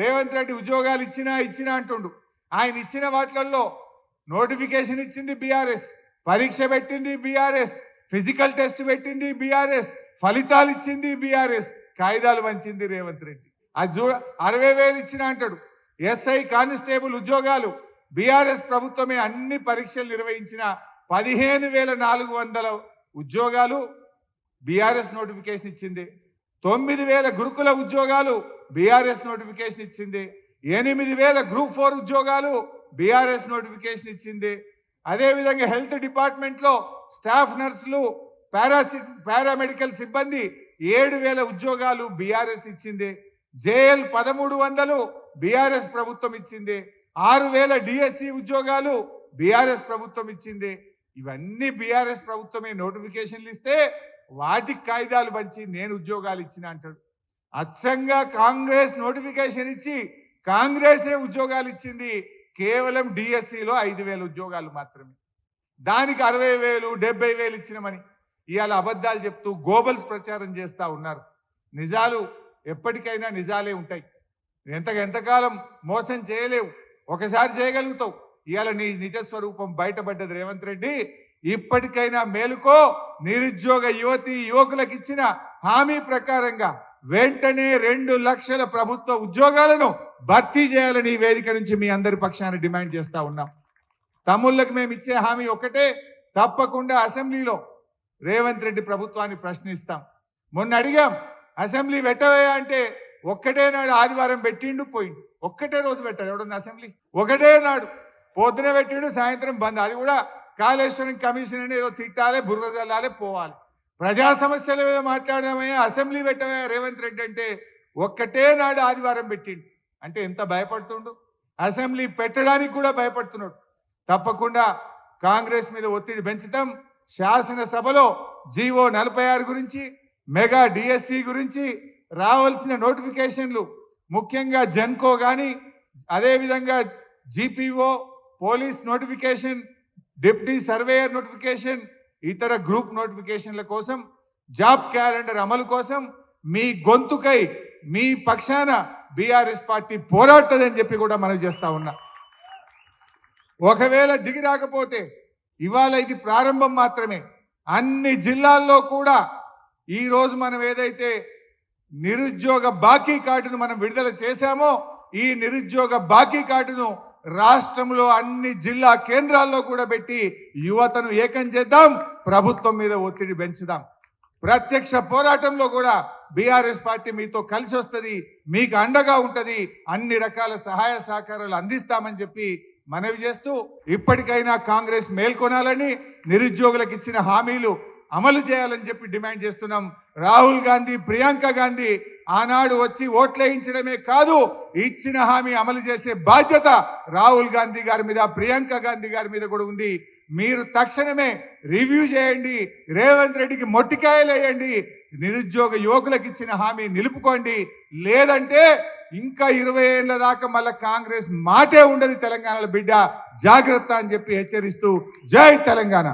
రేవంత్ రెడ్డి ఉద్యోగాలు ఇచ్చినా అంటుండు. ఆయన ఇచ్చిన వాటిల్లో నోటిఫికేషన్ ఇచ్చింది బీఆర్ఎస్, పరీక్ష పెట్టింది బీఆర్ఎస్, ఫిజికల్ టెస్ట్ పెట్టింది బీఆర్ఎస్, ఫలితాలు ఇచ్చింది బీఆర్ఎస్, కాయిదాలు వంచింది రేవంత్ రెడ్డి. అది 60,000 ఇచ్చిన అంటాడు. ఎస్ఐ కానిస్టేబుల్ ఉద్యోగాలు బీఆర్ఎస్ ప్రభుత్వమే అన్ని పరీక్షలు నిర్వహించిన 15,400 ఉద్యోగాలు బీఆర్ఎస్ నోటిఫికేషన్ ఇచ్చింది. 9,000 గురుకుల ఉద్యోగాలు బీఆర్ఎస్ నోటిఫికేషన్ ఇచ్చింది. 8,000 గ్రూప్ 4 ఉద్యోగాలు బీఆర్ఎస్ నోటిఫికేషన్ ఇచ్చింది. అదేవిధంగా హెల్త్ డిపార్ట్మెంట్ లో స్టాఫ్ నర్సులు, పారామెడికల్ సిబ్బంది 7,000 ఉద్యోగాలు బీఆర్ఎస్ ఇచ్చింది. జేఎల్ 1,300 బీఆర్ఎస్ ప్రభుత్వం ఇచ్చింది. 6,000 డిఎస్సి ఉద్యోగాలు బీఆర్ఎస్ ప్రభుత్వం ఇచ్చింది. ఇవన్నీ బీఆర్ఎస్ ప్రభుత్వమే నోటిఫికేషన్లు ఇస్తే వాటికి కాయిదాలు పంచి నేను ఉద్యోగాలు ఇచ్చిన అంటాడు. అచ్చంగా కాంగ్రెస్ నోటిఫికేషన్ ఇచ్చి కాంగ్రెసే ఉద్యోగాలు ఇచ్చింది. కేవలం డిఎస్సిలో 5,000 ఉద్యోగాలు మాత్రమే. దానికి 60,000 70,000 ఇచ్చినమని ఇవాళ అబద్ధాలు చెప్తూ గోబల్స్ ప్రచారం చేస్తా ఉన్నారు. నిజాలు ఎప్పటికైనా నిజాలే ఉంటాయి. ఎంతకాలం మోసం చేయలేవు, ఒకసారి చేయగలుగుతావు. ఇవాళ నీ నిజస్వరూపం బయటపడ్డది రేవంత్ రెడ్డి. ఇప్పటికైనా మేలుకో. నిరుద్యోగ యువకులకు ఇచ్చిన హామీ ప్రకారంగా వెంటనే 2 లక్షల ప్రభుత్వ ఉద్యోగాలను భర్తీ చేయాలని ఈ వేదిక నుంచి మీ అందరి పక్షాన డిమాండ్ చేస్తా ఉన్నాం. తమ్ముళ్ళకి మేము ఇచ్చే హామీ ఒకటే, తప్పకుండా అసెంబ్లీలో రేవంత్ రెడ్డి ప్రభుత్వాన్ని ప్రశ్నిస్తాం. మొన్న అడిగాం అసెంబ్లీ పెట్టవే అంటే ఒక్కటే నాడు ఆదివారం పెట్టిండు పోయిండు. ఒక్కటే రోజు పెట్టారు ఎవడన్నా అసెంబ్లీ? ఒకటే నాడు పొద్దున పెట్టిండు, సాయంత్రం బంద్. అది కూడా కాళేశ్వరం కమిషన్ అని ఏదో తిట్టాలి, బురద జల్లాలి, పోవాలి. ప్రజా సమస్యల మీద మాట్లాడదామయ్యా, అసెంబ్లీ పెట్టవే రేవంత్ రెడ్డి అంటే ఒక్కటే నాడు ఆదివారం పెట్టిండు. అంటే ఎంత భయపడుతుండు, అసెంబ్లీ పెట్టడానికి కూడా భయపడుతున్నాడు. తప్పకుండా కాంగ్రెస్ మీద ఒత్తిడి పెంచుతాం. శాసనసభలో జీవో 46 గురించి, మెగా డిఎస్సి గురించి రావాల్సిన నోటిఫికేషన్లు, ముఖ్యంగా జెన్కో కానీ, అదేవిధంగా GPO, police notification, deputy surveyor notification, ఇతర గ్రూప్ నోటిఫికేషన్ల కోసం, జాబ్ క్యాలెండర్ అమలు కోసం మీ గొంతుకై మీ పక్షాన బీఆర్ఎస్ పార్టీ పోరాడుతుందని చెప్పి కూడా మనం చేస్తా ఉన్నా. ఒకవేళ దిగి రాకపోతే ఇవాళ ఇది ప్రారంభం మాత్రమే. అన్ని జిల్లాల్లో కూడా ఈ రోజు మనం ఏదైతే నిరుద్యోగ బాకీ కార్డును మనం విడుదల చేశామో, ఈ నిరుద్యోగ బాకీ కార్డును రాష్ట్రంలో అన్ని జిల్లా కేంద్రాల్లో కూడా పెట్టి యువతను ఏకం చేద్దాం, ప్రభుత్వం మీద ఒత్తిడి పెంచుదాం. ప్రత్యక్ష పోరాటంలో కూడా బీఆర్ఎస్ పార్టీ మీతో కలిసి వస్తుంది, మీకు అండగా ఉంటది, అన్ని రకాల సహాయ సహకారాలు అందిస్తామని చెప్పి మనవి చేస్తూ, ఇప్పటికైనా కాంగ్రెస్ మేల్కొనాలని, నిరుద్యోగులకు ఇచ్చిన హామీలు అమలు చేయాలని చెప్పి డిమాండ్ చేస్తున్నాం. రాహుల్ గాంధీ, ప్రియాంక గాంధీ ఆనాడు వచ్చి ఓట్లేయించడమే కాదు, ఇచ్చిన హామీ అమలు చేసే బాధ్యత రాహుల్ గాంధీ గారి మీద, ప్రియాంక గాంధీ గారి మీద కూడా ఉంది. మీరు తక్షణమే రివ్యూ చేయండి, రేవంత్ రెడ్డికి మొట్టికాయలు వేయండి, నిరుద్యోగ యువకులకు ఇచ్చిన హామీ నిలుపుకోండి. లేదంటే ఇంకా 20 ఏళ్ల దాకా మళ్ళా కాంగ్రెస్ మాటే ఉండదు తెలంగాణలో బిడ్డ, జాగ్రత్త అని చెప్పి హెచ్చరిస్తూ జై తెలంగాణ.